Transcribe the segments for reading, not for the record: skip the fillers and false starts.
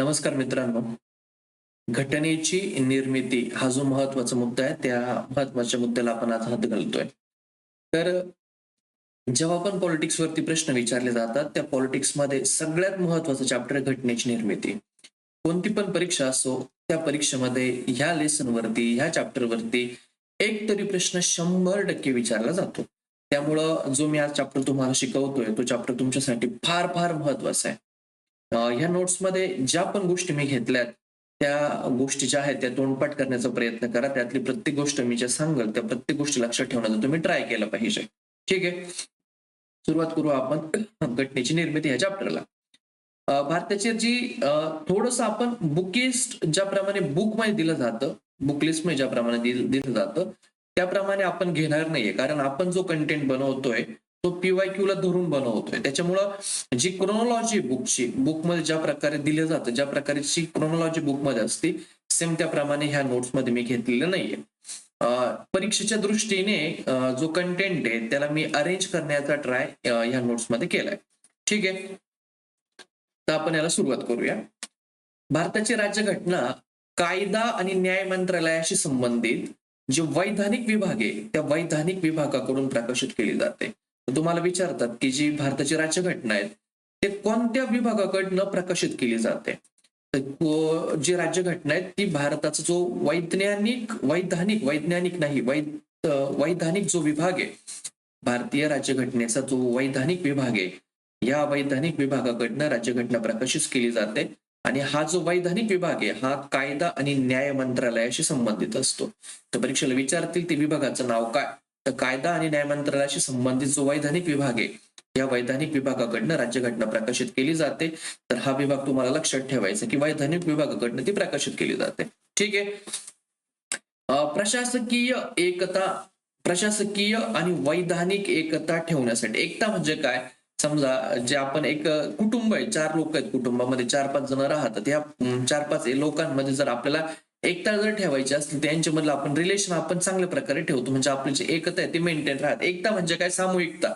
नमस्कार मित्रांनो. घटनेची निर्मिती हा जो महत्वाचा मुद्दा आहे, त्या महत्वाच्या मुद्द्याला आपण आज हात घालतोय. तर जेव्हा पण पॉलिटिक्सवरती प्रश्न विचारले जातात, त्या पॉलिटिक्समध्ये सगळ्यात महत्वाचा चॅप्टर आहे घटनेची निर्मिती. कोणती पण परीक्षा असो, त्या परीक्षेमध्ये ह्या लेसनवरती, ह्या चॅप्टरवरती एक तरी प्रश्न 100% विचारला जातो. त्यामुळं जो मी आज चॅप्टर तुम्हाला शिकवतोय, तो चॅप्टर तुमच्यासाठी फार फार महत्वाचा आहे. ह्या नोट्समध्ये ज्या पण गोष्टी मी घेतल्यात, त्या गोष्टी ज्या आहेत त्या तोंडपाठ करण्याचा प्रयत्न करा. त्यातली प्रत्येक गोष्ट मी ज्या सांगेल, त्या प्रत्येक गोष्टी लक्षात ठेवण्याचा तुम्ही ट्राय केला पाहिजे. ठीक आहे. सुरुवात करू आपण घटनेची निर्मिती ह्या चॅप्टरला. भारताची जी थोडंसं आपण बुकिस्ट ज्याप्रमाणे बुकमध्ये दिलं जातं, बुक लिस्टमध्ये ज्याप्रमाणे दिलं जातं, त्याप्रमाणे आपण घेणार नाहीये. कारण आपण जो कंटेंट बनवतोय, तो पीवायक्यू ला धरून बनवतोय. त्याच्यामुळं जी क्रोनॉलॉजी बुकची, बुकमध्ये ज्या प्रकारे दिलं जातं, ज्या प्रकारची क्रोनॉलॉजी बुकमध्ये असते, सेम त्याप्रमाणे ह्या नोट्समध्ये मी घेतलेलं नाहीये. परीक्षेच्या दृष्टीने जो कंटेंट आहे त्याला मी अरेंज करण्याचा ट्राय ह्या नोट्समध्ये केलाय. ठीक आहे. तर आपण याला सुरुवात करूया. भारताची राज्यघटना कायदा आणि न्याय मंत्रालयाशी संबंधित जे वैधानिक विभाग आहे, त्या वैधानिक विभागाकडून प्रकाशित केली जाते. तर तुम्हाला विचारतात की जी भारताची राज्यघटना आहे, ते कोणत्या विभागाकडनं प्रकाशित केली जाते? तर जी राज्यघटना आहे ती भारताचा जो वैज्ञानिक नाही, वैधानिक जो विभाग आहे, भारतीय राज्यघटनेचा जो वैधानिक विभाग आहे, या वैधानिक विभागाकडनं राज्यघटना प्रकाशित केली जाते. आणि हा जो वैधानिक विभाग आहे, हा कायदा आणि न्याय मंत्रालयाशी संबंधित असतो. तर परीक्षेला विचारतील ते विभागाचं नाव काय? तर कायदा आणि न्याय मंत्रालयाशी संबंधित जो वैधानिक विभाग आहे, या वैधानिक विभागाकडनं राज्यघटना प्रकाशित केली जाते. तर हा विभाग तुम्हाला लक्षात ठेवायचा की वैधानिक विभागाकडनं ती प्रकाशित केली जाते. ठीक आहे. प्रशासकीय एकता, प्रशासकीय आणि वैधानिक एकता ठेवण्यासाठी. एकता म्हणजे काय? समजा जे आपण एक कुटुंब आहे, 4 लोक आहेत कुटुंबामध्ये, 4-5 जण राहतात. या 4-5 लोकांमध्ये जर आपल्याला एकता जर ठेवायची असली, त्यांच्यामधलं आपण रिलेशन आपण चांगल्या प्रकारे ठेवतो. म्हणजे आपली जी एकता आहे ती मेंटेन राहते. एकता म्हणजे काय? सामूहिकता,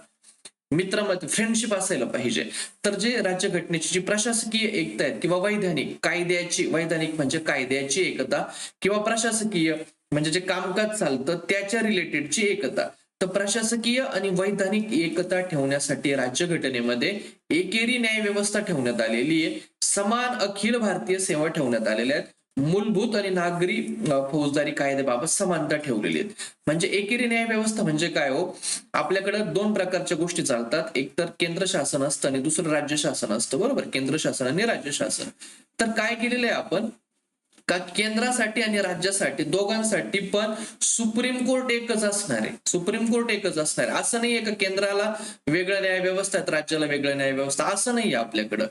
मित्रमत, फ्रेंडशिप असायला पाहिजे. तर जे राज्यघटनेची जी प्रशासकीय एकता आहे किंवा वैधानिक कायद्याची, वैधानिक म्हणजे कायद्याची एकता, किंवा प्रशासकीय म्हणजे जे कामकाज चालतं त्याच्या रिलेटेडची एकता. तर प्रशासकीय आणि वैधानिक एकता ठेवण्यासाठी राज्यघटनेमध्ये एकेरी न्याय व्यवस्था ठेवण्यात आलेली आहे. समान अखिल भारतीय सेवा ठेवण्यात आलेल्या आहेत. मूलभूत आणि नागरी फौजदारी कायद्याबाबत समानता ठेवलेली आहेत. म्हणजे एकेरी न्याय व्यवस्था म्हणजे काय हो? आपल्याकडे 2 प्रकारच्या गोष्टी चालतात. एक तर केंद्र शासन असतं आणि दुसरं राज्य शासन असतं. बरोबर? केंद्र शासन आणि राज्य शासन. तर काय केलेलं आहे आपण? का केंद्रासाठी आणि राज्यासाठी दोघांसाठी पण सुप्रीम कोर्ट एकच असणार आहे. सुप्रीम कोर्ट एकच असणार आहे. असं नाहीये का केंद्राला वेगळं न्याय व्यवस्था आहे, राज्याला वेगळं न्याय व्यवस्था, असं नाहीये आपल्याकडं.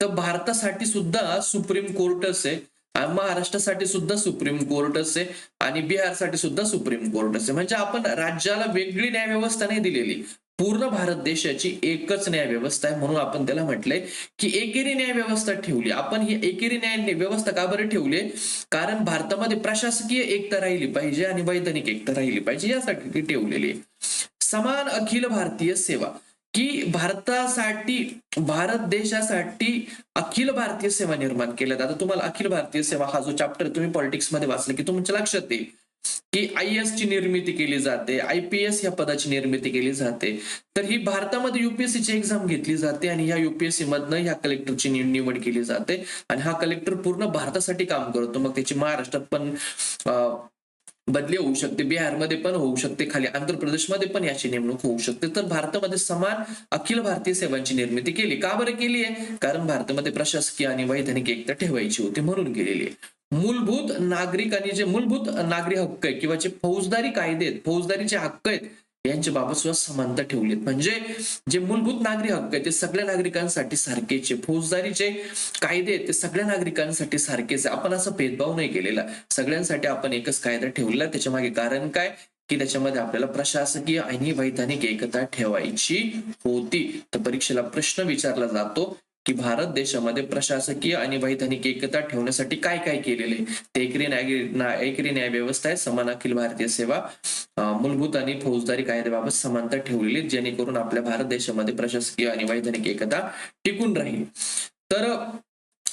तर भारतासाठी सुद्धा सुप्रीम कोर्टच आहे. महाराष्ट्रासाठी सुद्धा सुप्रीम कोर्टच आहे आणि बिहारसाठी सुद्धा सुप्रीम कोर्टच आहे. म्हणजे आपण राज्याला वेगळी न्याय व्यवस्था नाही दिलेली. पूर्ण भारत देशाची एकच न्याय व्यवस्था आहे. म्हणून आपण त्याला म्हटलंय की एकेरी न्याय व्यवस्था ठेवली. आपण ही एकेरी न्याय व्यवस्था का बरं ठेवली? कारण भारतामध्ये प्रशासकीय एकता राहिली पाहिजे आणि वैधानिक एकता राहिली पाहिजे, यासाठी ती ठेवलेली आहे. समान अखिल भारतीय सेवा, की भारतासाठी, भारत देशासाठी अखिल भारतीय सेवा निर्माण केल्यात. आता तुम्हाला अखिल भारतीय सेवा हा जो चॅप्टर तुम्ही पॉलिटिक्स मध्ये वाचला की तुमच्या लक्षात येईल की IAS ची निर्मिती केली जाते, IPS या पदाची निर्मिती केली जाते. तर ही भारतामध्ये UPSC ची एक्झाम घेतली जाते आणि ह्या UPSC मधनं ह्या कलेक्टरची निवड केली जाते. आणि हा कलेक्टर पूर्ण भारतासाठी काम करतो. मग त्याची महाराष्ट्रात पण बदली होऊ शकते, बिहारमध्ये पण होऊ शकते, खाली आंध्र प्रदेशमध्ये पण याची नेमणूक होऊ शकते. तर भारतामध्ये समान अखिल भारतीय सेवांची निर्मिती केली. का बरं केली आहे? कारण भारतामध्ये प्रशासकीय आणि वैधानिक एकता ठेवायची होती, म्हणून केलेली आहे. मूलभूत नागरिक आणि जे मूलभूत नागरी हक्क आहेत किंवा जे फौजदारी कायदे आहेत, फौजदारीचे हक्क आहेत, यांच्या बाबत सुद्धा समानता ठेवली. म्हणजे जे मूलभूत नागरी हक्क आहेत ते सगळ्या नागरिकांसाठी सारखेच, फौजदारीचे कायदे आहेत ते सगळ्या नागरिकांसाठी सारखेच. आपण असं भेदभाव नाही केलेला, सगळ्यांसाठी आपण एकच कायदा ठेवलेला. त्याच्या मागे कारण काय? की त्याच्यामध्ये आपल्याला प्रशासकीय आणि वैधानिक एकता ठेवायची होती. तर परीक्षेला प्रश्न विचारला जातो की भारत देशामध्ये प्रशासकीय आणि वैधानिक एकता ठेवण्यासाठी काय काय केलेले? ते एकरी न्याय व्यवस्था आहे, समान अखिल भारतीय सेवा, मूलभूत आणि फौजदारी कायद्याबाबत समानता ठेवलेली, जेणेकरून आपल्या भारत देशामध्ये प्रशासकीय आणि वैधानिक एकता टिकून राहील. तर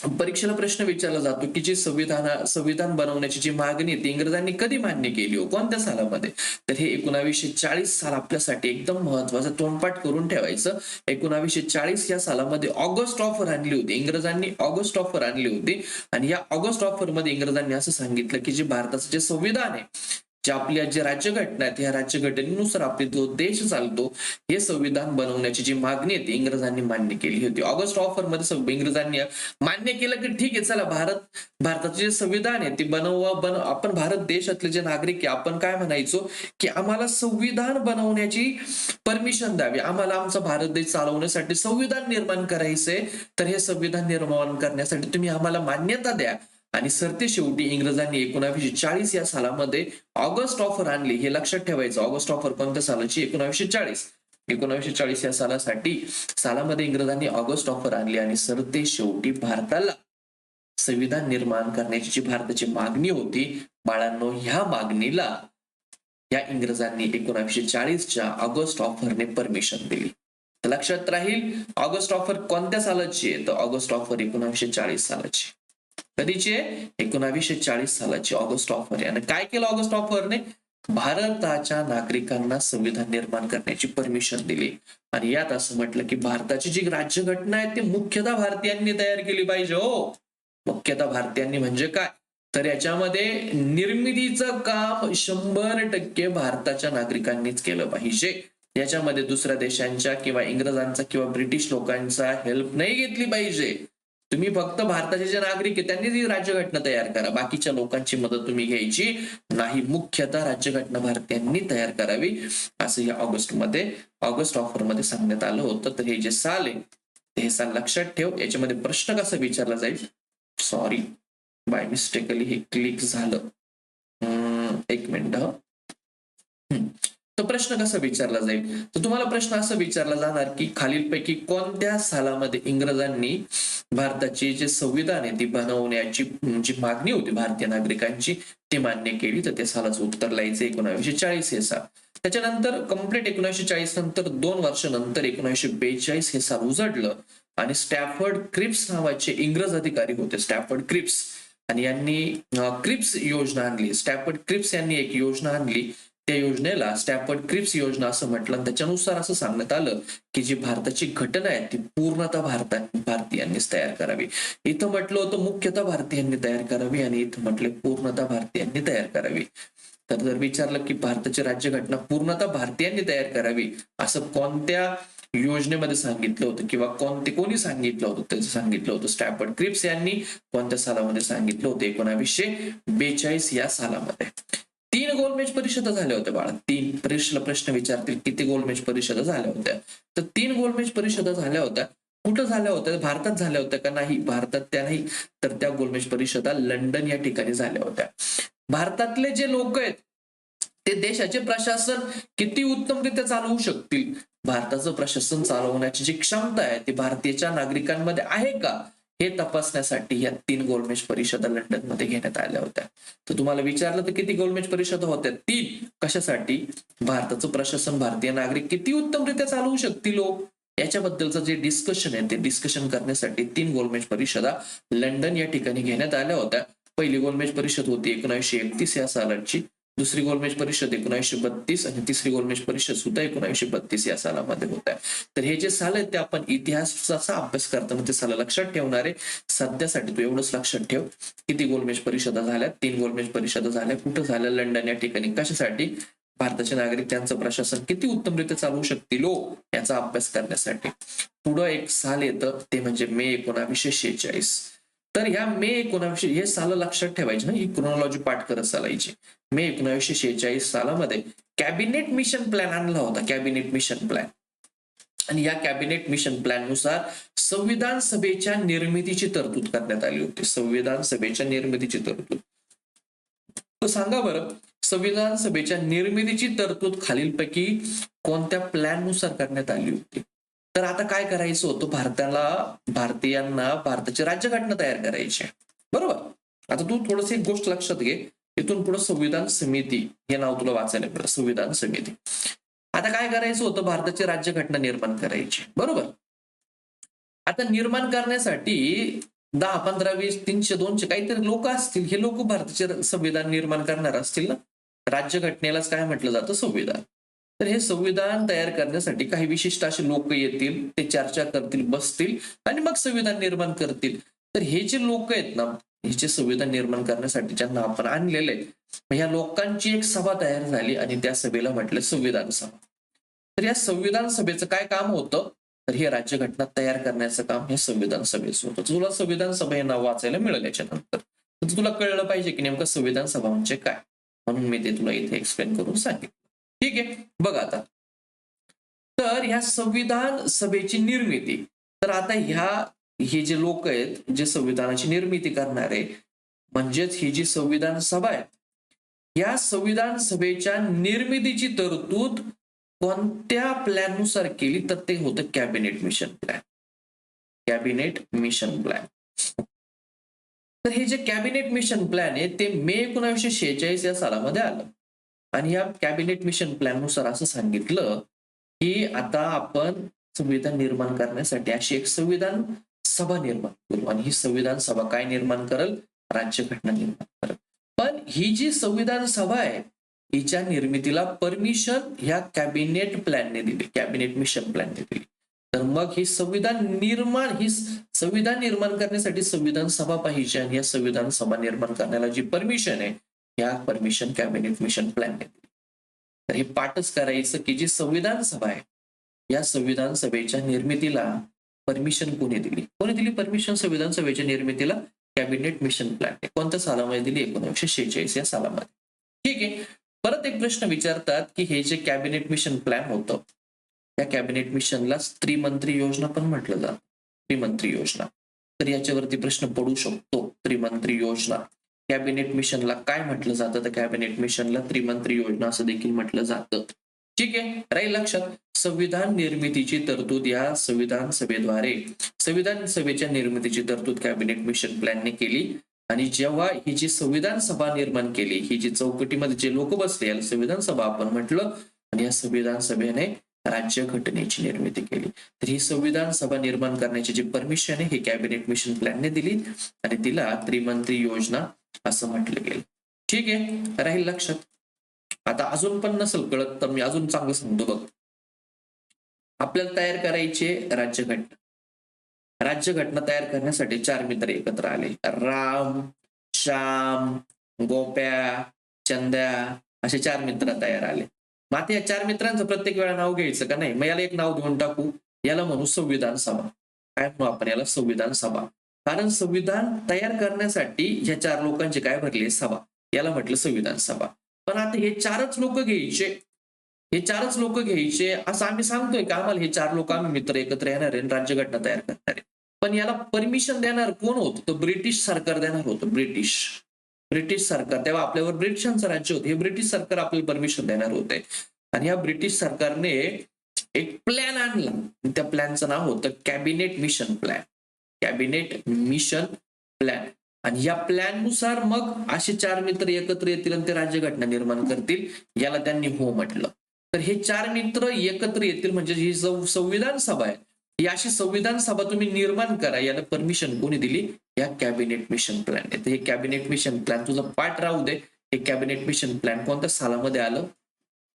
परीक्षेला प्रश्न विचारला जातो की जी संविधान बनवण्याची जी मागणी आहे ती इंग्रजांनी कधी मान्य केली हो, कोणत्या सालामध्ये? तर हे 1940 साल आपल्यासाठी एकदम महत्वाचं, तोंडपाठ करून ठेवायचं. 1940 या सालामध्ये ऑगस्ट ऑफर आणली होती इंग्रजांनी, ऑगस्ट ऑफर आणली होती. आणि या ऑगस्ट ऑफर मध्ये इंग्रजांनी असं सांगितलं की जे भारताचं जे संविधान आहे, जे आपल्या जे राज्यघटना आहेत, या राज्यघटनेनुसार आपले जो देश चालतो, हे संविधान बनवण्याची जी मागणी आहे ती इंग्रजांनी मान्य केली होती. ऑगस्ट ऑफर मध्ये इंग्रजांनी मान्य केलं की ठीक आहे, चला भारताचे जे संविधान आहे ते आपण भारत देशातले जे नागरिक आहे, आपण काय म्हणायचो की आम्हाला संविधान बनवण्याची परमिशन द्यावी, आम्हाला आमचा भारत देश चालवण्यासाठी संविधान निर्माण करायचंय, तर हे संविधान निर्माण करण्यासाठी तुम्ही आम्हाला मान्यता द्या. आणि सरतेशेवटी इंग्रजांनी 1940 या सालामध्ये ऑगस्ट ऑफर आणली. हे लक्षात ठेवायचं, ऑगस्ट ऑफर कोणत्या सालाची? 1940 या सालामध्ये इंग्रजांनी ऑगस्ट ऑफर आणली आणि सरतेशेवटी भारताला संविधान निर्माण करण्याची जी भारताची मागणी होती, बाळांनो, ह्या मागणीला या इंग्रजांनी 1940च्या ऑगस्ट ऑफरने परमिशन दिली. तर लक्षात राहील, ऑगस्ट ऑफर कोणत्या सालाची आहे? तर ऑगस्ट ऑफर 1940 सालाची. कधीची आहे? 1940 सालाची ऑगस्ट ऑफर आहे. आणि काय केलं ऑगस्ट ऑफरने? भारताच्या नागरिकांना संविधान निर्माण करण्याची परमिशन दिली. आणि यात असं म्हटलं की भारताची जी राज्यघटना आहे ती मुख्यतः भारतीयांनी तयार केली पाहिजे. हो, मुख्यतः भारतीयांनी म्हणजे काय? तर याच्यामध्ये निर्मितीचं काम 100% भारताच्या नागरिकांनीच केलं पाहिजे. याच्यामध्ये दुसऱ्या देशांच्या किंवा इंग्रजांचा किंवा ब्रिटिश लोकांचा हेल्प नाही घेतली पाहिजे. तुम्ही फक्त भारताचे जे नागरिक आहेत त्यांनी ती राज्यघटना तयार करा, बाकीच्या लोकांची मदत तुम्ही घ्यायची नाही. मुख्यतः राज्यघटना भारतीयांनी तयार करावी, असं या ऑगस्ट ऑफर मध्ये सांगण्यात आलं होतं. तर हे जे साल आहे हे साल लक्षात ठेव. याच्यामध्ये प्रश्न कसा विचारला जाईल? सॉरी, बाय मिस्टेकली हे क्लिक झालं. एक मिनिट. तो प्रश्न कसा विचारला जाईल? तर तुम्हाला प्रश्न असा विचारला जाणार की खालीलपैकी कोणत्या सालामध्ये इंग्रजांनी भारताची जे संविधान आहे ती बनवण्याची जी मागणी होती भारतीय नागरिकांची ती मान्य केली? तर त्या सालाचं उत्तर लिहायचं 1940 हे साल. त्याच्यानंतर कम्प्लीट 1940 नंतर 2 वर्षानंतर 1942 हे साल उजडलं आणि स्टॅफर्ड क्रिप्स नावाचे इंग्रज अधिकारी होते, स्टॅफर्ड क्रिप्स, आणि यांनी क्रिप्स योजना आणली. स्टॅफर्ड क्रिप्स यांनी एक योजना आणली. त्या योजनेला स्टॅफर्ड क्रिप्स योजना असं म्हटलं. त्याच्यानुसार असं सांगण्यात आलं की जी भारताची घटना आहे ती पूर्णतः भारतीयांनीच तयार करावी. इथं म्हटलं होतं मुख्यतः भारतीयांनी तयार करावी आणि इथं म्हटलं पूर्णतः भारतीयांनी तयार करावी. तर जर विचारलं की भारताची राज्यघटना पूर्णतः भारतीयांनी तयार करावी असं कोणत्या योजनेमध्ये सांगितलं होतं किंवा कोणी सांगितलं होतं? त्याचं सांगितलं होतं स्टॅफर्ड क्रिप्स यांनी. कोणत्या सालामध्ये सांगितलं होतं? 1942 या सालामध्ये. 3 गोलमेज परिषदा झाल्या होत्या बाळा. 3 परीक्षेला प्रश्न विचारतील किती गोलमेज परिषदा झाल्या होत्या? तर 3 गोलमेज परिषदा झाल्या होत्या. कुठं झाल्या होत्या? भारतात झाल्या होत्या का? नाही, भारतात त्या नाही. तर त्या गोलमेज परिषदा लंडन या ठिकाणी झाल्या होत्या. भारतातले जे लोक आहेत ते देशाचे प्रशासन किती उत्तमरित्या चालवू शकतील, भारताचं प्रशासन चालवण्याची जी क्षमता आहे ती भारतीय नागरिकांमध्ये आहे का, हे तपासण्यासाठी या 3 गोलमेज परिषदा लंडन मध्ये घेण्यात आल्या होत्या. तर तुम्हाला विचारलं तर किती गोलमेज परिषदा होत्या? 3. कशासाठी? भारताचं प्रशासन भारतीय नागरिक किती उत्तमरित्या चालवू शकतील लोक, याच्याबद्दलचं जे डिस्कशन आहे ते डिस्कशन करण्यासाठी 3 गोलमेज परिषदा लंडन या ठिकाणी घेण्यात आल्या होत्या. पहिली गोलमेज परिषद होती 1931 या सालाची, दुसरी गोलमेज परिषद 1932 आणि तिसरी गोलमेज परिषद सुद्धा 1932 या सालामध्ये होत आहे. तर हे जे साल आहेत ते आपण इतिहासाचा अभ्यास करताना ते साल लक्षात ठेवणार आहे. सध्यासाठी तू एवढंच लक्षात ठेव, किती गोलमेज परिषदा झाल्या? 3 गोलमेज परिषदा झाल्या. कुठं झाल्या? लंडन या ठिकाणी. कशासाठी? भारताचे नागरिक त्यांचं प्रशासन किती उत्तमरित्या चालवू शकतील याचा अभ्यास करण्यासाठी. पुढं एक साल येतं ते म्हणजे मे 1946. तर ह्या मे 1900 हे साल लक्षात ठेवायचे ना, ही क्रोनॉलॉजी पाठ करत चालायची. मे 1946 सालामध्ये कॅबिनेट मिशन प्लॅन आणला होता, कॅबिनेट मिशन प्लॅन. आणि या कॅबिनेट मिशन प्लॅन नुसार संविधान सभेच्या निर्मितीची तरतूद करण्यात आली होती. संविधान सभेच्या निर्मितीची तरतूद. तर सांगा बरं, संविधान सभेच्या निर्मितीची तरतूद खालीलपैकी कोणत्या प्लॅन नुसार करण्यात आली होती? तर आता काय करायचं होतं? भारतीयांना भारताची राज्यघटना तयार करायची आहे, बरोबर? आता तू थोडस एक गोष्ट लक्षात घे, इथून पुढे संविधान समिती हे नाव तुला वाचायला मिळेल, संविधान समिती. आता काय करायचं होतं? भारताची राज्यघटना निर्माण करायची, बरोबर? आता निर्माण करण्यासाठी 10, 15, 20, 300, 200 काहीतरी लोक असतील. हे लोक भारताचे संविधान निर्माण करणार असतील ना. राज्यघटनेलाच काय म्हटलं जातं? संविधान. तर हे संविधान तयार करण्यासाठी काही विशिष्ट असे लोक येतील, ते चर्चा करतील, बसतील आणि मग संविधान निर्माण करतील. तर हे जे लोक आहेत ना, हे जे संविधान निर्माण करण्यासाठी ज्यांना आपण आणलेले आहेत, ह्या लोकांची एक सभा तयार झाली आणि त्या सभेला म्हटलं संविधान सभा. तर या संविधान सभेचं काय काम होतं? तर हे राज्यघटना तयार करण्याचं काम हे संविधान सभेचं होतं. तुला संविधान सभा हे नाव वाचायला मिळेल याच्यानंतर. तर तुला कळलं पाहिजे की नेमकं संविधान सभा म्हणजे काय, म्हणून मी ते तुला इथे एक्सप्लेन करून सांगितलं. ठीक आहे, बघ आता. तर ह्या संविधान सभेची निर्मिती, तर आता हे जे लोक आहेत, जे संविधानाची निर्मिती करणारे, म्हणजेच ही जी संविधान सभा आहे, या संविधान सभेच्या निर्मितीची तरतूद कोणत्या प्लॅननुसार केली? तर ते होतं cabinet mission plan. Cabinet mission plan. तर हे जे कॅबिनेट मिशन प्लॅन आहे ते मे 1946 या सालामध्ये आलं. आणि या कॅबिनेट मिशन प्लॅन नुसार असं सांगितलं की आता आपण संविधान निर्माण करण्यासाठी अशी एक संविधान सभा निर्माण करू. आणि ही संविधान सभा काय निर्माण करेल? राज्यघटना निर्माण करेल. पण ही जी संविधान सभा आहे हिच्या निर्मितीला परमिशन ह्या कॅबिनेट प्लॅनने दिली, कॅबिनेट मिशन प्लॅनने दिली. तर मग ही संविधान निर्माण करण्यासाठी संविधान सभा पाहिजे आणि या संविधान सभा निर्माण करण्याला जी परमिशन आहे, या परमिशन कॅबिनेट मिशन प्लॅनने दिली. तर हे पाठच करायचं की जी संविधान सभा आहे, या संविधान सभेच्या निर्मितीला परमिशन कोणी दिली? कोणी दिली परमिशन संविधान सभेच्या निर्मितीला? Cabinet mission plan. कोणत्या सालामध्ये दिली? 1946 या सालामध्ये. ठीक आहे. परत एक प्रश्न विचारतात की हे जे कॅबिनेट मिशन प्लॅन होतं, त्या कॅबिनेट मिशनला त्रिमंत्री योजना पण म्हटलं जातं. त्रिमंत्री योजना. तर याच्यावरती प्रश्न पडू शकतो. त्रिमंत्री योजना. कॅबिनेट मिशनला काय म्हटलं जातं? तर कॅबिनेट मिशनला त्रिमंत्री योजना असं देखील म्हटलं जातं. ठीक आहे, राहील लक्षात. संविधान निर्मितीची तरतूद या संविधान सभेद्वारे, संविधान सभेच्या निर्मितीची तरतूद कॅबिनेट मिशन प्लॅनने केली. आणि जेव्हा ही जी संविधान सभा निर्माण केली, ही जी चौकटीमध्ये जे लोक बसले याला संविधान सभा आपण म्हटलं. आणि या संविधान सभेने राज्यघटनेची निर्मिती केली. तर ही संविधान सभा निर्माण करण्याची जी परमिशन आहे ही कॅबिनेट मिशन प्लॅनने दिली आणि तिला त्रिमंत्री योजना असं म्हटलं गेलं. ठीक आहे, राहील लक्षात. आता अजून पण नसेल कळत तर मी अजून चांगलं सांगतो बघ. आपल्याला तयार करायचे राज्यघटना. राज्यघटना तयार करण्यासाठी 4 मित्र एकत्र आले. राम, श्याम, गोप्या, चंद्या असे 4 मित्र तयार आले. मग आता या 4 मित्रांचं प्रत्येक वेळा नाव घ्यायचं का नाही? मग याला एक नाव देऊन टाकू, याला म्हणू संविधान सभा. काय म्हणू आपण याला? संविधान सभा. कारण संविधान तयार करण्यासाठी ह्या 4 लोकांची काय भरली? सभा. याला म्हटलं संविधान सभा. पण आता हे 4च लोक घ्यायचे, हे 4च लोक घ्यायचे असं आम्ही सांगतोय की आम्हाला हे 4 लोक आम्ही मित्र एकत्र येणार आहे, राज्यघटना तयार करणार आहे. पण याला परमिशन देणार कोण होतं? तर ब्रिटिश सरकार देणार होतं. ब्रिटिश सरकार. तेव्हा आपल्यावर ब्रिटिशांचं राज्य होतं. हे ब्रिटिश सरकार आपल्याला परमिशन देणार होते. आणि या ब्रिटिश सरकारने एक प्लॅन आणला. त्या प्लॅनचं नाव होतं cabinet mission plan. Cabinet mission plan. आणि या प्लॅन नुसार मग असे 4 मित्र एकत्र येतील आणि ते राज्यघटना निर्माण करतील. याला त्यांनी हो म्हटलं. तर हे 4 मित्र एकत्र येतील म्हणजे ही संविधान सभा आहे, ही अशी संविधान सभा तुम्ही निर्माण करा. याला परमिशन कोणी दिली? या कॅबिनेट मिशन प्लॅन. हे कॅबिनेट मिशन प्लॅन तुझा पाठ राहू दे. हे कॅबिनेट मिशन प्लॅन कोणत्या सालामध्ये आलं?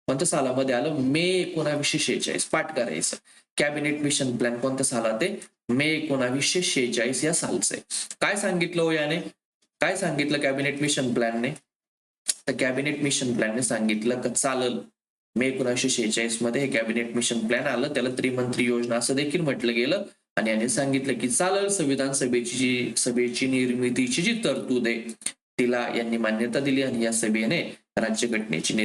कोणत्या सालामध्ये आलं? मे 1946. पाठ करायचं. कॅबिनेट मिशन प्लॅन कोणत्या सालात आहे? मे 1946 या सालचं आहे. काय सांगितलं हो याने? काय सांगितलं कॅबिनेट मिशन प्लॅनने? तर कॅबिनेट मिशन प्लॅनने सांगितलं की चालल मे 1946 मध्ये हे कॅबिनेट मिशन प्लॅन आलं. त्याला त्रिमंत्री योजना असं देखील म्हटलं गेलं. आणि याने सांगितलं की चालल संविधान सभेची निर्मितीची जी तरतूद आहे तिला यांनी मान्यता दिली आणि या सभेने राज्यघटनेच्या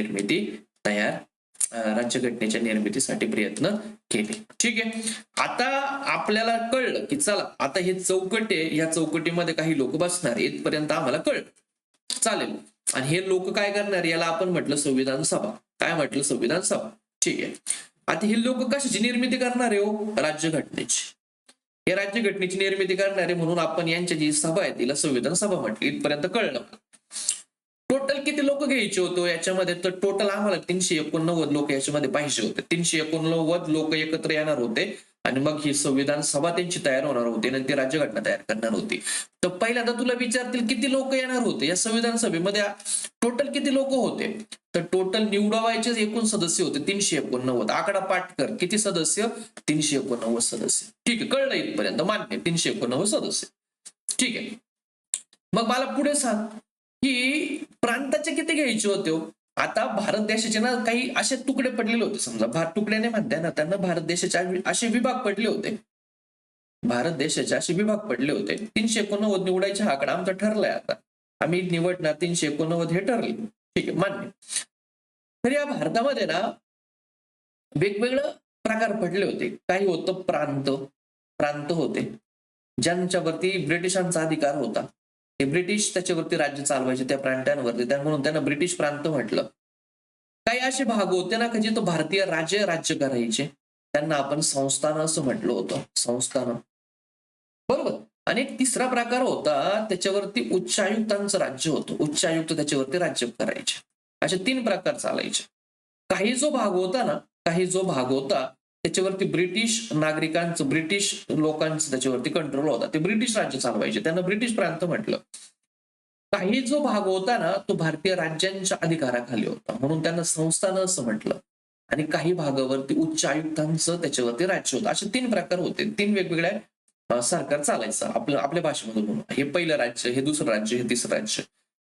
निर्मितीसाठी प्रयत्न केले. ठीक आहे. आता आपल्याला कळलं की चला आता हे चौकट आहे, या चौकटीमध्ये काही लोक बसणार, इथपर्यंत आम्हाला कळलं. चालेल. आणि हे लोक काय करणार? याला आपण म्हटलं संविधान सभा. काय म्हटलं? संविधान सभा. ठीक आहे. आता हे लोक कशाची निर्मिती करणार आहे हो? राज्यघटनेची. हे राज्यघटनेची निर्मिती करणारे म्हणून आपण यांच्या जी सभा आहे तिला संविधान सभा म्हटली. इथपर्यंत कळलं. टोटल किती लोक घ्यायचे होते याच्यामध्ये? तर टोटल आम्हाला 389 लोक याच्यामध्ये पाहिजे होते. 389 लोक एकत्र येणार होते आणि मग ही संविधान सभा त्यांची तयार होणार होती आणि ती राज्यघटना तयार करणार होती. तर पहिल्यांदा तुला विचारतील किती लोक येणार होते या संविधान सभेमध्ये, टोटल किती लोक होते? तर टोटल निवडावायचे एकूण सदस्य होते 389. आकडा पाठ कर, किती सदस्य? 389 सदस्य. ठीक आहे, कळलं इथपर्यंत, मान्य, 389 सदस्य. ठीक आहे. मग मला पुढे सांग की प्रांताचे किती घ्यायचे होते? आता भारत देशाचे ना काही असे तुकडे पडलेले होते, समजा तुकड्याने म्हणताय ना, त्यांना भारत देशाचे असे विभाग पडले होते. भारत देशाचे असे विभाग पडले होते. 389 निवडायचे हा आकडा आमचा ठरलाय. आता आम्ही निवडणार 389 हे ठरले. ठीक आहे, मान्य. तर या भारतामध्ये ना वेगवेगळे प्रकार पडले होते. काही होतं प्रांत होते ज्यांच्यावरती ब्रिटिशांचा अधिकार होता. हे ब्रिटिश त्याच्यावरती राज्य चालवायचे त्या प्रांतांवरती, म्हणून त्यांना ब्रिटिश प्रांत म्हटलं. काही असे भाग होते ना की जिथं भारतीय राज्य करायचे, त्यांना आपण संस्थान असं म्हटलं होतं, संस्थान. बरोबर. आणि एक तिसरा प्रकार होता, त्याच्यावरती उच्चायुक्तांचं राज्य होतं, उच्चायुक्त त्याच्यावरती राज्य करायचे. असे 3 प्रकार चालायचे. काही जो भाग होता त्याच्यावरती ब्रिटिश नागरिकांचं, ब्रिटिश लोकांचं त्याच्यावरती कंट्रोल होता, ते ब्रिटिश राज्य चालवायचे, त्यांना ब्रिटिश प्रांत म्हटलं. काही जो भाग होता ना तो भारतीय राज्यांच्या अधिकाराखाली होता, म्हणून त्यांना संस्थान असं म्हटलं. आणि काही भागावरती उच्च आयुक्तांचं त्याच्यावरती राज्य होतं. असे 3 प्रकार होते, 3 वेगवेगळ्या सरकार चालायचं. आपल्या भाषेमध्ये म्हणून हे पहिलं राज्य, हे दुसरं राज्य, हे तिसरं राज्य.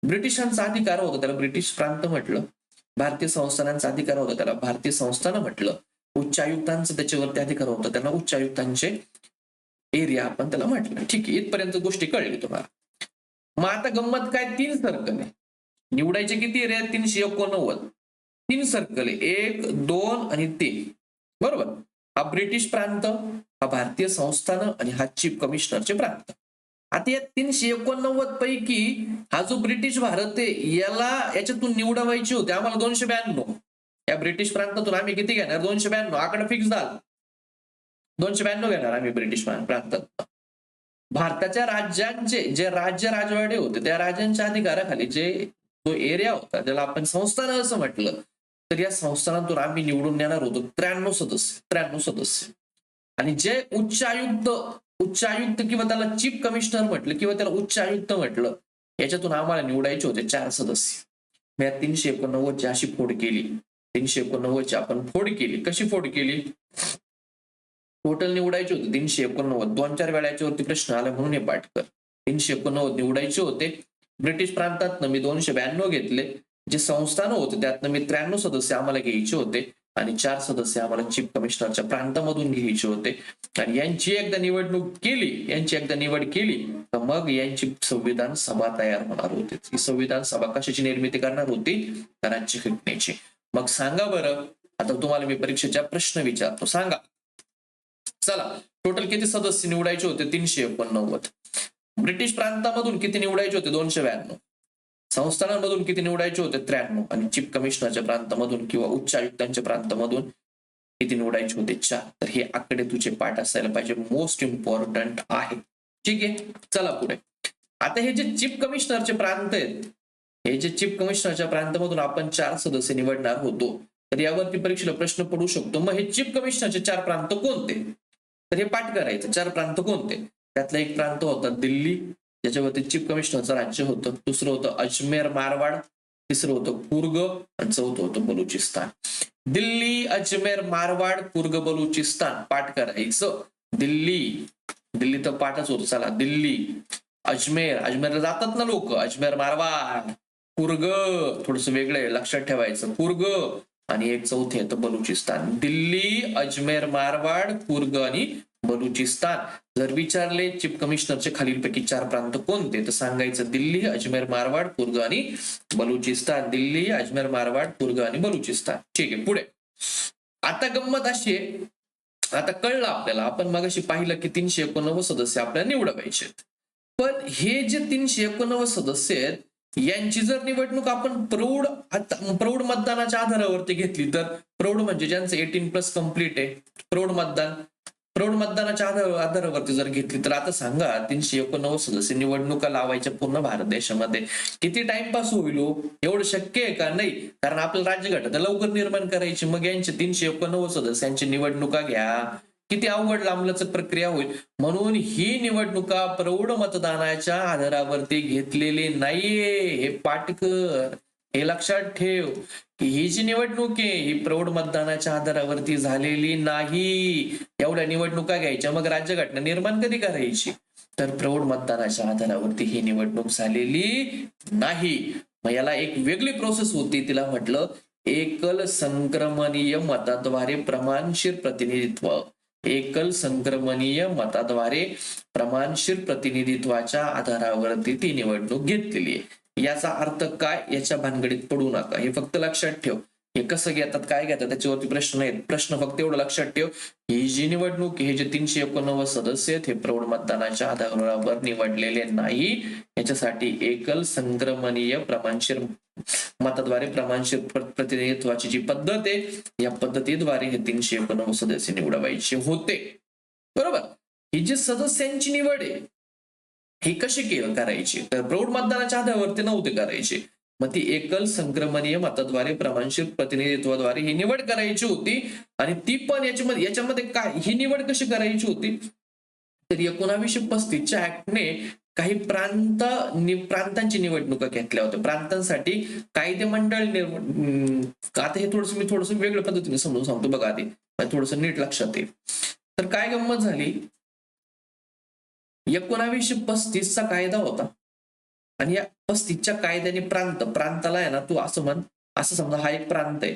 ब्रिटिशांचा अधिकार होता, त्याला ब्रिटिश प्रांत म्हटलं. भारतीय संस्थानांचा अधिकार होता, त्याला भारतीय संस्थान म्हटलं. उच्चायुक्तांचं त्याच्यावरती अधिकार होता, त्यांना उच्चायुक्तांचे एरिया आपण त्याला म्हटलं. ठीक आहे, इथपर्यंत गोष्टी कळली तुम्हाला. मग आता गंमत काय, 3 सर्कल आहे. निवडायचे किती रे? 389. 3 सर्कल आहे, 1, 2 आणि 3. बरोबर. हा ब्रिटिश प्रांत, हा भारतीय संस्थान आणि हा चीफ कमिशनरचे प्रांत. आता या 389 पैकी हा जो ब्रिटिश भारत आहे याच्यातून निवडावायचे होते आम्हाला 292. या ब्रिटिश प्रांतातून आम्ही किती घेणार? 292. आकडा फिक्स झाला, 292 घेणार आम्ही ब्रिटिश प्रांतात. भारताच्या राज्यांचे जे राजवाडे होते त्या राज्यांच्या अधिकाराखाली जो एरिया होता, ज्याला आपण संस्थान असं म्हटलं, तर या संस्थानातून आम्ही निवडून येणार होतो 93 सदस्य. आणि जे उच्चायुक्त किंवा त्याला चीफ कमिशनर म्हटलं किंवा त्याला उच्चायुक्त म्हटलं, याच्यातून आम्हाला निवडायचे होते 4 सदस्य. मी 389 अशी फोड केली. 389 आपण फोड केली. कशी फोड केली? टोटल निवडायचे होते 389. 2-4 वेळा याच्यावरती प्रश्न आला म्हणून हे पाठ कर. 389 निवडायचे होते. ब्रिटिश प्रांतातनं मी 292 घेतले. जे संस्थान होते त्यातनं मी 93 सदस्य आम्हाला घ्यायचे होते आणि 4 सदस्य आम्हाला चीफ कमिशनरच्या प्रांतामधून घ्यायचे होते. आणि यांची एकदा निवड केली तर मग यांची संविधान सभा तयार होणार होती. ही संविधान सभा कशाची निर्मिती करणार होती? राज्यघटनेची. मग सांगा बरं, आता तुम्हाला मी परीक्षेचा प्रश्न विचारतो, सांगा. चला, टोटल किती सदस्य निवडायचे होते? 389. ब्रिटिश प्रांतामधून किती निवडायचे होते? 292. संस्थानांमधून किती निवडायचे होते? 93. आणि चीफ कमिशनरच्या प्रांतामधून किंवा उच्च आयुक्तांच्या प्रांतामधून किती निवडायचे होते? 4. तर हे आकडे तुझे पाठ असायला पाहिजे, मोस्ट इम्पॉर्टंट आहे. ठीक आहे, चला पुढे. आता हे जे चीफ कमिशनरचे प्रांत आहेत, हे जे चीफ कमिशनरच्या प्रांतामधून आपण 4 सदस्य निवडणार होतो, तर यावरती परीक्षेला प्रश्न पडू शकतो. मग हे चीफ कमिशनरचे 4 प्रांत कोणते? तर हे पाठ करायचं. 4 प्रांत कोणते? त्यातला एक प्रांत होता दिल्ली, ज्याच्यावरती चीफ कमिशनरचं राज्य होतं. दुसरं होतं अजमेर मारवाड, तिसरं होतं कुर्ग आणि चौथं होतं बलुचिस्तान. दिल्ली, अजमेर, मारवाड, कुर्ग, बलुचिस्तान पाठ करायचं. दिल्ली तर पाठच होतो. चला, दिल्ली, अजमेरला जातात ना लोक, अजमेर मारवाड, कुर्ग थोडस वेगळं आहे, लक्षात ठेवायचं. कुर्ग आणि एक चौथे येतं बलुचिस्तान. दिल्ली, अजमेर, मारवाड, कुर्ग आणि बलुचिस्तान. जर विचारले चीफ कमिशनरचे खालीलपैकी 4 प्रांत कोणते, तर सांगायचं दिल्ली, अजमेर, मारवाड, कुर्ग आणि बलुचिस्तान. दिल्ली, अजमेर, मारवाड, कुर्ग आणि बलुचिस्तान. ठीक आहे, पुढे. आता गंमत अशी आहे, आता कळलं आपल्याला, आपण मगाशी पाहिलं की 389 सदस्य आपल्याला निवडायचे. पण हे जे 389 सदस्य आहेत, यांची जर निवडणूक आपण प्रौढ मतदानाच्या आधारावरती घेतली, तर प्रौढ म्हणजे ज्यांचं 18+ कम्प्लीट आहे, प्रौढ मतदानाच्या आधारावरती जर घेतली, तर आता सांगा 389 सदस्य निवडणुका लावायच्या पूर्ण भारत देशामध्ये किती टाइमपास होईल? एवढं शक्य आहे का? नाही, कारण आपलं राज्यघटना लवकर निर्माण करायची. मग यांचे 389 सदस्यांची निवडणुका घ्या, किती अवघड लांबलचक प्रक्रिया होईल. म्हणून ही निवडणुका प्रौढ मतदानाच्या आधारावरती घेतलेली नाहीये. हे पाठ कर, हे लक्षात ठेव की ही जी निवडणूक आहे ही प्रौढ मतदानाच्या आधारावरती झालेली नाही. एवढ्या निवडणुका घ्यायच्या मग राज्यघटना निर्माण कधी करायची? तर प्रौढ मतदानाच्या आधारावरती ही निवडणूक झालेली नाही. मग याला एक वेगळी प्रोसेस होती, तिला म्हटलं एकल संक्रमणीय मताद्वारे प्रमाणशीर प्रतिनिधित्व. एकल संक्रमणीय मताद्वारे प्रमाणशीर प्रतिनिधित्वाच्या आधारावरती ती निवडणूक घेतलेली आहे. याचा अर्थ काय याच्या भानगडीत पडू नका, हे फक्त लक्षात ठेव. हे कसं घेतात काय घेतात त्याच्यावरती प्रश्न आहेत. प्रश्न फक्त एवढं लक्षात ठेव, ही जी निवडणूक हे जे 389 सदस्य आहेत हे प्रौढ मतदानाच्या आधारावर निवडलेले नाही. याच्यासाठी एकल संक्रमणीय प्रमाणशीर मताद्वारे प्रमाणशीर प्रतिनिधित्वाची जी पद्धत आहे या पद्धतीद्वारे हे 389 सदस्य निवडायचे होते. बरोबर. ही जी सदस्यांची निवड आहे ही कशी करायची? तर प्रौढ मतदानाच्या आधारावरती नव्हते करायचे. मग ती एकल संक्रमणीय मताद्वारे प्रमाणशीर प्रतिनिधित्वाद्वारे ही निवड करायची होती. आणि ती पण याच्यामध्ये काय ही निवड कशी करायची होती? तर 1935च्या ऍक्टने काही प्रांतांची निवडणुका घेतल्या होत्या. प्रांतांसाठी कायदे मंडळ आता हे मी थोडस वेगळ्या पद्धतीने समजून सांगतो बघा, आधी थोडस नीट लक्षात येईल. तर काय गंमत झाली, 1935चा कायदा होता आणि या 35च्या कायद्याने प्रांताला आहे ना, तू असं म्हण, असं समजा हा एक प्रांत आहे,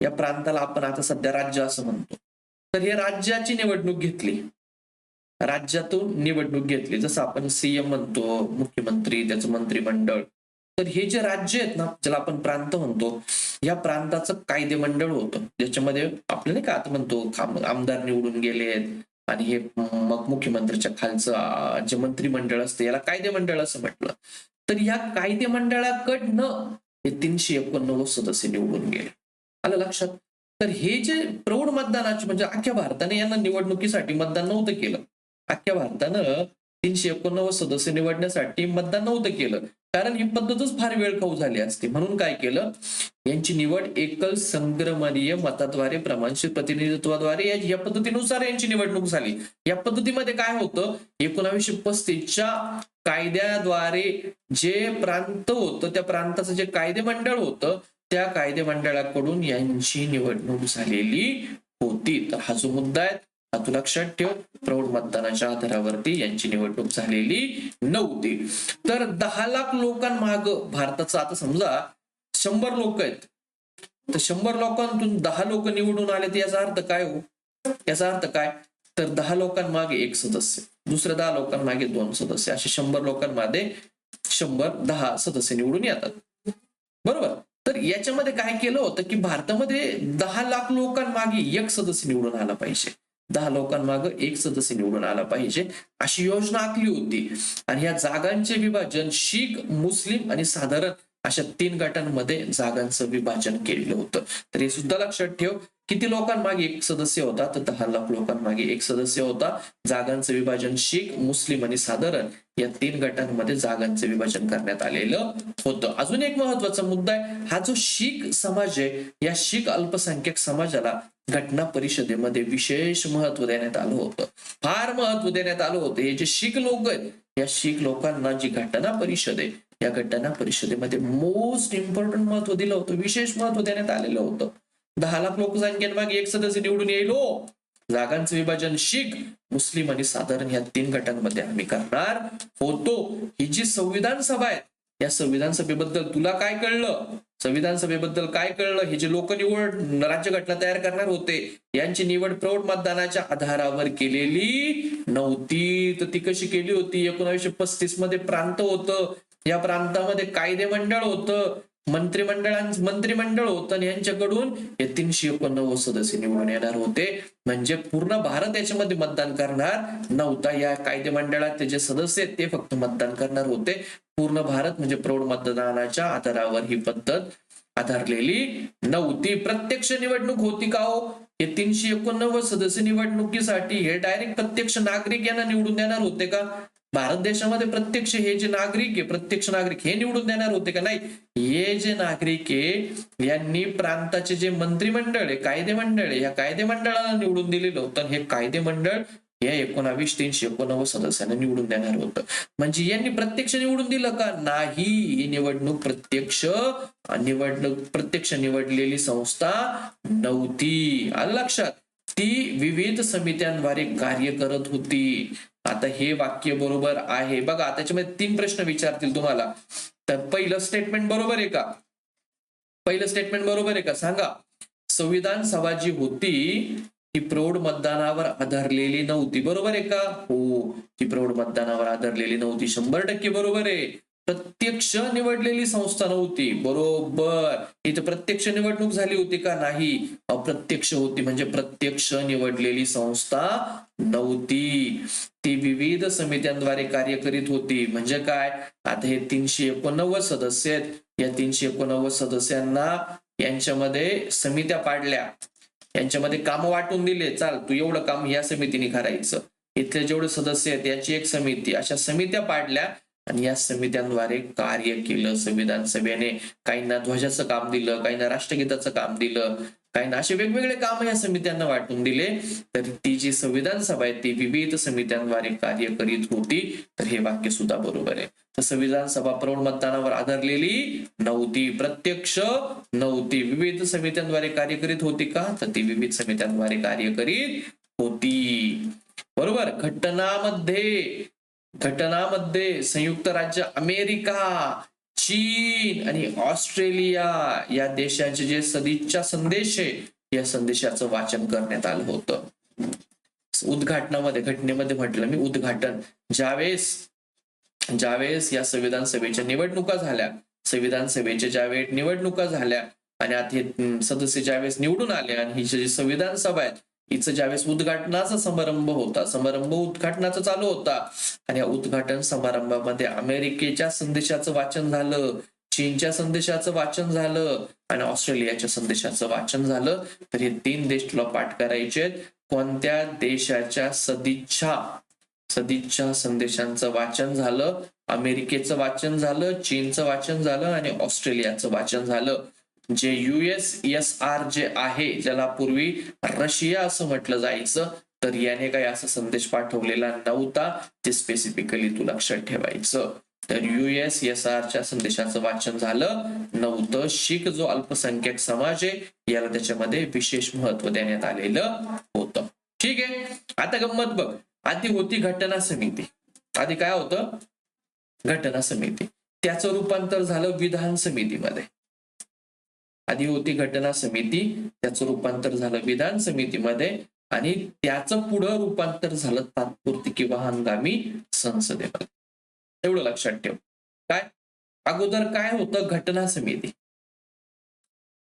या प्रांताला आपण आता सध्या राज्य असं म्हणतो. तर हे राज्याची निवडणूक घेतली, राज्यातून निवडणूक घेतली. जसं आपण सीएम म्हणतो, मुख्यमंत्री, त्याचं मंत्रिमंडळ. तर हे जे राज्य आहेत ना ज्याला आपण प्रांत म्हणतो, या प्रांताचं कायदे मंडळ होतं, ज्याच्यामध्ये आपल्याला काय आता म्हणतो आमदार निवडून गेलेत आणि हे मग मुख्यमंत्र्याच्या खालचं जे मंत्रिमंडळ असतं याला कायदे मंडळ असं म्हटलं. तर या कायदे मंडळाकडनं हे 389 सदस्य निवडून गेले. आलं लक्षात? तर हे जे प्रौढ मतदानाचे म्हणजे अख्ख्या भारताने यांना निवडणुकीसाठी मतदान नव्हतं केलं. अख्ख्या भारतानं 389 सदस्य निवडण्यासाठी मतदान नव्हतं केलं, कारण ही पद्धतच फार वेळखाऊ झाली असते. म्हणून काय केलं, यांची निवड एकल संक्रमणीय मताद्वारे प्रमाणशीर प्रतिनिधित्वाद्वारे या पद्धतीनुसार यांची निवडणूक झाली. या पद्धतीमध्ये काय होतं, 1935च्या कायद्याद्वारे जे प्रांत होतं त्या प्रांताचं जे कायदे मंडळ होतं त्या कायदे मंडळाकडून यांची निवडणूक झालेली होती. तर हा जो मुद्दा आहे हा तू लक्षात ठेव, प्रौढ मतदानाच्या आधारावरती यांची निवडणूक झालेली नव्हती. तर 10 लाख लोकांमाग भारताचा आता समजा 100 लोक आहेत, तर 100 लोकांतून 10 लोक निवडून आले, तर याचा अर्थ काय हो? याचा अर्थ काय, तर 10 लोकांमागे 1 सदस्य, दुसऱ्या 10 लोकांमागे 2 सदस्य, असे 100 लोकांमध्ये 10 सदस्य निवडून येतात. बरोबर. तर याच्यामध्ये काय केलं होतं की भारतामध्ये 10 लाख लोकांमागे 1 सदस्य निवडून आला पाहिजे, 10 लोकांमागे 1 सदस्य निवडून आला पाहिजे, अशी योजना आखली होती. आणि या जागांचे विभाजन शीख, मुस्लिम आणि साधारण अशा 3 गटांमध्ये जागांचं विभाजन केलेलं होतं. तर हे सुद्धा लक्षात ठेव, किती लोकांमागे 1 सदस्य होता, तर 10 लाख लोकांमागे 1 सदस्य होता. जागांचं विभाजन शीख, मुस्लिम आणि साधारण या 3 गटांमध्ये जागांचं विभाजन करण्यात आलेलं होतं. अजून एक महत्वाचा मुद्दा आहे, हा जो शीख समाज आहे या शीख अल्पसंख्याक समाजाला घटना परिषदेमध्ये विशेष महत्व देण्यात आलं होतं, फार महत्व देण्यात आलं होतं. हे जे शीख लोक आहेत या शीख लोकांना जी घटना परिषद आहे या घटना परिषदेमध्ये मोस्ट इम्पॉर्टंट महत्व दिलं होतं, विशेष महत्व देण्यात आलेलं होतं. 10 लाख लोकसंख्येमागे 1 सदस्य निवडून येईल, जागांचं विभाजन शीख, मुस्लिम आणि साधारण या 3 गटांमध्ये आम्ही करणार होतो. ही जी संविधान सभा आहे या संविधान सभेबद्दल तुला काय कळलं, संविधान सभेबद्दल काय कळलं, हे जे लोक निवड राज्यघटना तयार करणार होते यांची निवड प्रौढ मतदानाच्या आधारावर केलेली नव्हती. तर ती कशी केली होती, 1935 मध्ये प्रांत होतं, या प्रांतामध्ये कायदे मंडळ होतं, मंत्रिमंडळ होतं आणि यांच्याकडून हे 389 सदस्य निवडून येणार होते. म्हणजे पूर्ण भारत याच्यामध्ये मतदान करणार नव्हता. या कायदे मंडळाचे जे सदस्य आहेत ते फक्त मतदान करणार होते. पूर्ण भारत म्हणजे प्रौढ मतदानाच्या आधारावर ही पद्धत आधारलेली नव्हती. प्रत्यक्ष निवडणूक होती का हो? हे 389 सदस्य निवडणुकीसाठी हे डायरेक्ट प्रत्यक्ष नागरिक यांना निवडून देणार होते का? भारत देशामध्ये प्रत्यक्ष हे जे नागरिक आहे, प्रत्यक्ष नागरिक हे निवडून देणार होते का? नाही. हे जे नागरिक आहे यांनी प्रांताचे जे मंत्रिमंडळ आहे, कायदेमंडळ आहे, या कायदेमंडळाला निवडून दिलेलं होतं. हे कायदेमंडळ या 19,389 सदस्यांना निवडून देणार होतं. म्हणजे यांनी प्रत्यक्ष निवडून दिलं का? नाही. ही निवडणूक प्रत्यक्ष निवडलेली संस्था नव्हती. आलं लक्षात? ती विविध समित्यांद्वारे कार्य करत होती. आता हे वाक्य बरोबर आहे बघा. त्याच्यामध्ये 3 प्रश्न विचारतील तुम्हाला. तर पहिलं स्टेटमेंट बरोबर आहे का? पहिलं स्टेटमेंट बरोबर आहे का सांगा? संविधान सभा जी होती ही प्रौढ मतदानावर आधारलेली नव्हती. बरोबर आहे का? हो, ही प्रौढ मतदानावर आधारलेली नव्हती. 100% बरोबर आहे. प्रत्यक्ष निवडलेली संस्था नव्हती. बरोबर. इथं प्रत्यक्ष निवडणूक झाली होती का? नाही. अप्रत्यक्ष होती. म्हणजे प्रत्यक्ष निवडलेली संस्था नव्हती. ती विविध समित्यांद्वारे कार्य करीत होती. म्हणजे काय? आता हे 389 सदस्य आहेत. या 389 सदस्यांना यांच्यामध्ये समित्या पाडल्या, यांच्यामध्ये काम वाटून दिले. चाल, तू एवढं काम या समितीने करायचं. इथले जेवढे सदस्य आहेत याची एक समिती, अशा समित्या पाडल्या आणि या समित्यांद्वारे कार्य केलं संविधान सभेने. काहींना ध्वजाचं काम दिलं, काहींना राष्ट्रगीताचं काम दिलं, काहींना असे वेगवेगळे काम या समित्यांना वाटून दिले. तर ती जी संविधान सभा आहे ती विविध समित्यांद्वारे कार्य करीत होती. तर हे वाक्य सुद्धा बरोबर आहे. तर संविधान सभा प्रौढ मतदानावर आधारलेली नव्हती, प्रत्यक्ष नव्हती. विविध समित्यांद्वारे कार्य करीत होती का? तर ती विविध समित्यांद्वारे कार्य करीत होती. बरोबर. घटनामध्ये संयुक्त राज्य अमेरिका, चीन आणि ऑस्ट्रेलिया या देशांचे जे सदिच्छा संदेश आहे या संदेशाचं वाचन करण्यात आलं होतं. घटनेमध्ये म्हटलं मी उद्घाटन. ज्यावेळेस या संविधान सभेच्या निवडणुका झाल्या, संविधान सभेच्या ज्यावेळेस निवडणुका झाल्या आणि आता हे सदस्य ज्यावेळेस निवडून आले आणि ही जी संविधान सभा आहे हिचं ज्यावेळेस उद्घाटनाचा समारंभ उद्घाटनाचा चालू होता आणि या उद्घाटन समारंभामध्ये अमेरिकेच्या संदेशाचं वाचन झालं, चीनच्या संदेशाचं वाचन झालं आणि ऑस्ट्रेलियाच्या संदेशाचं वाचन झालं. तर हे 3 देश तुला पाठ करायचे आहेत. कोणत्या देशाच्या सदिच्छा संदेशांचं वाचन झालं? अमेरिकेचं वाचन झालं, चीनचं वाचन झालं आणि ऑस्ट्रेलियाचं वाचन झालं. जे USSR जे आहे, ज्याला पूर्वी रशिया असं म्हटलं जायचं, तर याने काही असा संदेश पाठवलेला नव्हता. ते स्पेसिफिकली तू लक्षात ठेवायचं. तर USSRच्या संदेशाचं वाचन झालं नव्हतं. शीख जो अल्पसंख्याक समाज आहे याला त्याच्यामध्ये विशेष महत्व देण्यात आलेलं होतं. ठीक आहे. आता गंमत बघ. आधी होती घटना समिती. आधी काय होतं? घटना समिती. त्याचं रूपांतर झालं विधान समितीमध्ये. आधी होती घटना समिती, त्याचं रूपांतर झालं विधान समितीमध्ये आणि त्याचं पुढं रूपांतर झालं तात्पुरती किंवा हंगामी संसदेमध्ये. एवढं लक्षात ठेव. काय अगोदर काय होतं? घटना समिती.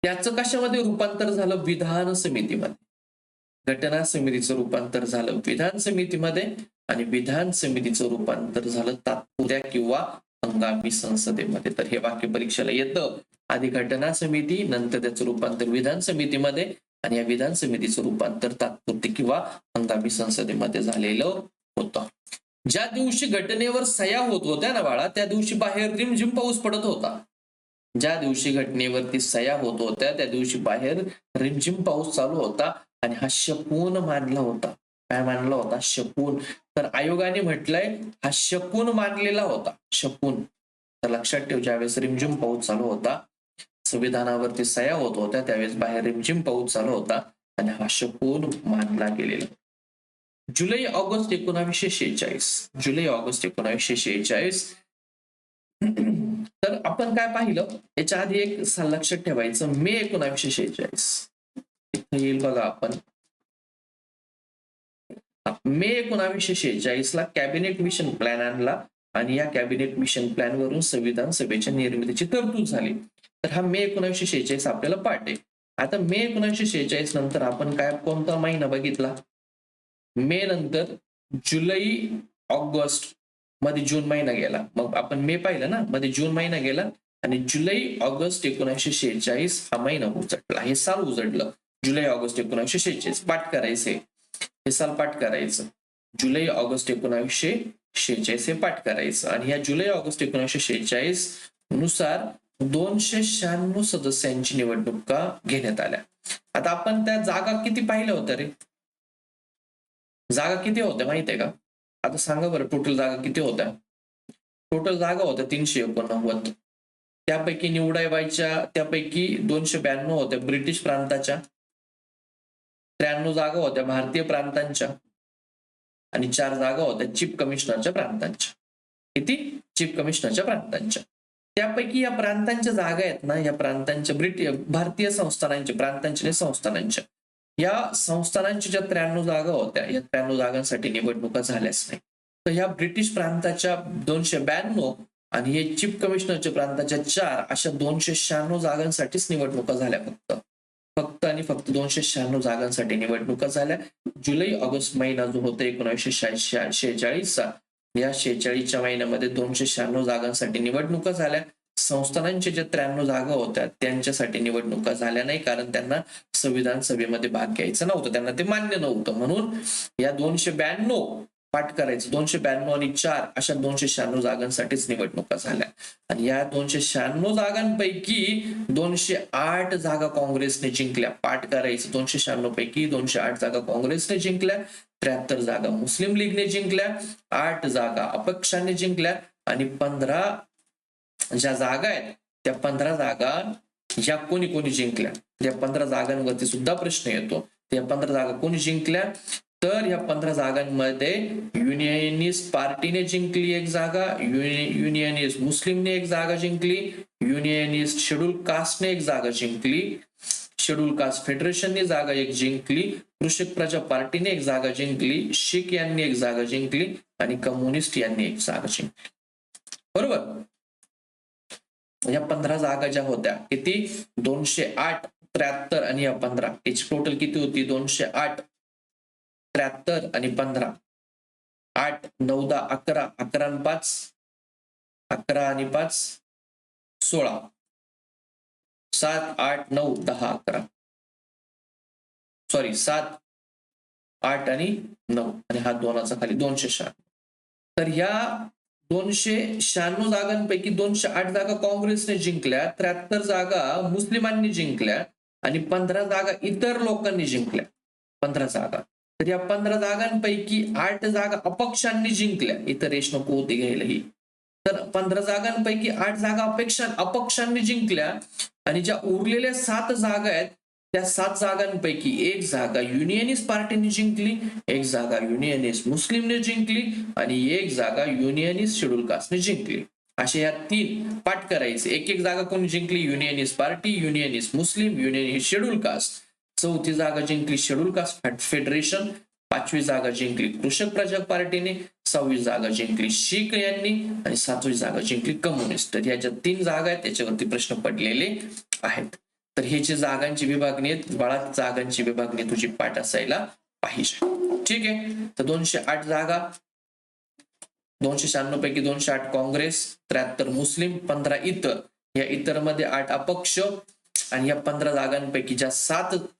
त्याचं कशामध्ये रूपांतर झालं? विधान समितीमध्ये. घटना समितीचं रूपांतर झालं विधान समितीमध्ये आणि विधान समितीचं रूपांतर झालं तात्पुरत्या किंवा हंगामी संसदेमध्ये. तर हे वाक्य परीक्षेला येतं. आधी घटना समिती, नंतर त्याचं रूपांतर विधान समितीमध्ये आणि या विधान समितीचं रूपांतर तात्पुरती किंवा हंगामी संसदेमध्ये झालेलं होतं. ज्या दिवशी घटनेवर सह्या होत होत्या ना बाळा, त्या दिवशी बाहेर रिमझिम पाऊस पडत होता. ज्या दिवशी घटनेवरती सह्या होत होत्या त्या दिवशी बाहेर रिमझिम पाऊस चालू होता आणि हा शकुन मानला होता. काय मानला होता? शकुन. तर आयोगाने म्हटलंय हा शकुन मानलेला होता. शकुन. तर लक्षात ठेव, ज्यावेळेस रिमझिम पाऊस चालू होता, संविधानावरती सह्या होत होत्या, त्यावेळेस बाहेर रिमझिम पाऊस चालू होता आणि हा शकुन मानला गेलेला. जुलै ऑगस्ट 1946. जुलै ऑगस्ट 1946. तर आपण काय पाहिलं याच्या आधी एक लक्षात ठेवायचं. मे 1946 इथं येईल बघा. आपण मे 1946 ला कॅबिनेट मिशन प्लॅन आणला आणि या कॅबिनेट मिशन प्लॅन वरून संविधान सभेच्या निर्मितीची तरतूद झाली. तर हा मे 1946 आपल्याला पाठ आहे. आता मे 1946 नंतर आपण काय कोणता महिना बघितला? मे नंतर जुलै ऑगस्ट मध्ये जून महिना गेला. मग आपण मे पाहिलं ना, मध्ये जून महिना गेला आणि जुलै ऑगस्ट 1946 हा महिना उजडला. हे साल उजडलं. जुलै ऑगस्ट 1946 पाठ करायचे. हे साल पाठ करायचं. जुलै ऑगस्ट 1946 46 हे पाठ करायचं. आणि या जुलै ऑगस्ट 1946 नुसार 296 सदस्यांची निवडणुका घेण्यात आल्या. आता आपण त्या जागा किती पाहिल्या होत्या रे? जागा किती होत्या माहित आहे का? आता सांगा बरं, टोटल जागा किती होत्या? टोटल जागा होत्या 389. त्यापैकी निवडायच्या त्यापैकी 292 होत्या ब्रिटिश प्रांताच्या, 93 जागा होत्या भारतीय प्रांतांच्या आणि 4 जागा होत्या चीफ कमिशनरच्या प्रांतांच्या. किती? चीफ कमिशनरच्या प्रांतांच्या. त्यापैकी या प्रांतांच्या जागा आहेत ना, या प्रांतांच्या भारतीय संस्थानांच्या, प्रांतांच्या संस्थानांच्या, या संस्थानांच्या ज्या 93 जागा होत्या, या 93 जागांसाठी निवडणुका झाल्याच नाही. तर ह्या ब्रिटिश प्रांताच्या 292 आणि हे चीफ कमिशनरच्या प्रांताच्या 4 अशा 296 जागांसाठीच निवडणुका झाल्या. फक्त आणि फक्त 296 जागांसाठी निवडणुका झाल्या. जुलै ऑगस्ट महिना जो होता 1946चा, या 46च्या महिन्यामध्ये 296 जागांसाठी निवडणुका झाल्या. संस्थानांच्या ज्या 93 जागा होत्या त्यांच्यासाठी निवडणुका झाल्या नाही, कारण त्यांना संविधान सभेमध्ये भाग घ्यायचा नव्हतं, त्यांना ते मान्य नव्हतं. म्हणून या 292 पाठ करायचं, 292 आणि 4 अशा 296 जागांसाठीच निवडणुका झाल्या. आणि या 296 जागांपैकी 208 जागा काँग्रेसने जिंकल्या. पाठ करायचं, 296 पैकी 208 जागा काँग्रेसने जिंकल्या, 73 जागा मुस्लिम लीगने जिंकल्या, 8 जागा अपक्षाने जिंकल्या आणि 15 ज्या जागा आहेत त्या 15 जागा ह्या कोणी कोणी जिंकल्या. या 15 जागांवरती सुद्धा प्रश्न येतो. त्या 15 जागा कोणी जिंकल्या? तर या 15 जागांमध्ये युनियनिस्ट पार्टीने जिंकली एक जागा, युनियनिस्ट मुस्लिमने एक जागा जिंकली, युनियनिस्ट शेड्यूल कास्टने एक जागा जिंकली, शेड्यूल कास्ट फेडरेशनने जागा एक जिंकली, कृषक प्रजा पार्टीने एक जागा जिंकली, शीख यांनी एक जागा जिंकली आणि कम्युनिस्ट यांनी एक जागा जिंकली. बरोबर. या 15 जागा ज्या होत्या किती? 208, 73 आणि या 15 याची टोटल किती होती? 208, 73 आणि 15, 8, 9, 10, 11, 11 आणि 5, 11 आणि 5, 16, 7, 8, 9, 10, 11, सॉरी 7, 8 आणि 9 आणि हा 2चा खाली 296. तर ह्या 296 जागांपैकी 208 जागा काँग्रेसने जिंकल्या, 73 जागा मुस्लिमांनी जिंकल्या आणि 15 जागा इतर लोकांनी जिंकल्या. 15 जागा. तर या 15 जागांपैकी 8 जागा अपक्षांनी जिंकल्या. इतर रेश नको होती घ्यायला ही. तर 15 जागांपैकी 8 जागा अपक्षांनी जिंकल्या आणि ज्या उरलेल्या 7 जागा आहेत त्या 7 जागांपैकी 1 जागा युनियनिस्ट पार्टीने जिंकली, 1 जागा युनियनिस्ट मुस्लिमने जिंकली आणि 1 जागा युनियनिस्ट शेड्यूल कास्टने जिंकली. अशा या 3 पाठ करायचे. एक जागा कोणी जिंकली? युनियनिस्ट पार्टी, युनियनिस्ट मुस्लिम, युनियनिस्ट शेड्यूल कास्ट. 4थी जागा जिंकली शेड्यूल कास्ट फेडरेशन, 5वी जागा जिंकली कृषक प्रजा पार्टीने, 6वी जागा जिंकली शीख यांनी आणि 7वी जागा जिंकली कम्युनिस्ट. तर ह्या ज्या 3 जागा आहेत त्याच्यावरती प्रश्न पडलेले आहेत. तर हे जे जागांची विभागणी आहेत बाळा, जागांची विभागणी तुझी पाठ असायला पाहिजे. ठीक आहे. तर 208 जागा, 296 पैकी 208 काँग्रेस, 73 मुस्लिम, 15 इतर. या इतर मध्ये 8 अपक्ष आणि या 15 जागांपैकी ज्या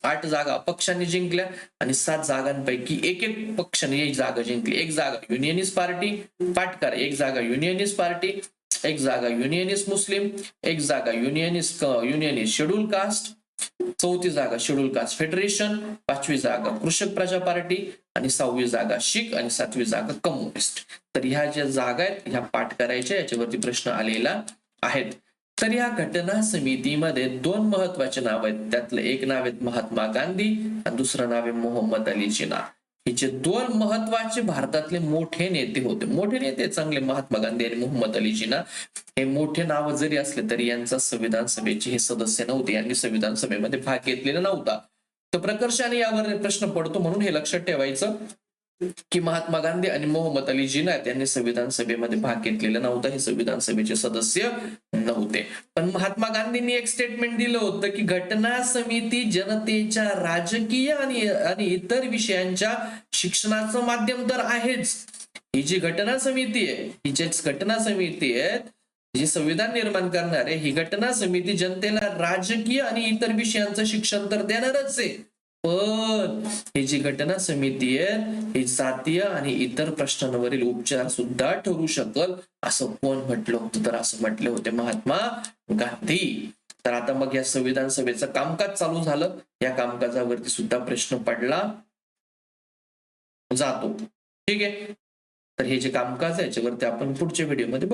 8 जागा अपक्षांनी जिंकल्या आणि 7 जागांपैकी एक पक्षाने एक जागा जिंकली. 1 जागा युनियनिस्ट पार्टी, पाठ करा, 1 जागा युनियनिस्ट पार्टी, 1 जागा युनियनिस्ट मुस्लिम, 1 जागा युनियनिस्ट शेड्यूल कास्ट, 4थी जागा शेड्यूल कास्ट फेडरेशन, 5वी जागा कृषक प्रजा पार्टी आणि 6वी जागा शीख आणि 7वी जागा कम्युनिस्ट. तर ह्या ज्या जागा आहेत ह्या पाठ करायच्या, याच्यावरती प्रश्न आलेला आहेत. तर या घटना समितीमध्ये 2 महत्वाचे नाव आहेत. त्यातलं एक नाव आहे महात्मा गांधी आणि दुसरं नाव आहे मोहम्मद अली जिना. हे जे 2 महत्वाचे भारतातले मोठे नेते होते, मोठे नेते चांगले, महात्मा गांधी आणि मोहम्मद अली जिना हे मोठे नाव जरी असले तरी यांचा संविधान सभेचे हे सदस्य नव्हते, यांनी संविधान सभेमध्ये भाग घेतलेला नव्हता. तर प्रकर्षाने यावर प्रश्न पडतो, म्हणून हे लक्षात ठेवायचं की महात्मा गांधी आणि मोहम्मद अली जिना यांनी संविधान सभेमध्ये भाग घेतलेला नव्हता, हे संविधान सभेचे सदस्य नव्हते. पण महात्मा गांधींनी एक स्टेटमेंट दिलं होतं की घटना समिती जनतेच्या राजकीय आणि इतर विषयांच्या शिक्षणाचं माध्यम तर आहेच. ही जी घटना समिती आहे, ही जी घटना समिती आहे जी संविधान निर्माण करणारे, ही घटना समिती जनतेला राजकीय आणि इतर विषयांचं शिक्षण तर देणारच आहे, पण ही जी घटना समिती आहे ही जातीय आणि इतर प्रश्नांवरील उपचार सुद्धा ठरू शकल असं कोण म्हटलं होतं? तर असं म्हटले होते महात्मा गांधी. तर आता मग या संविधान सभेचं कामकाज चालू झालं. या कामकाजावरती सुद्धा प्रश्न पडला जातो. ठीक आहे. तर हे जे कामकाज आहे याच्यावरती आपण पुढच्या व्हिडिओमध्ये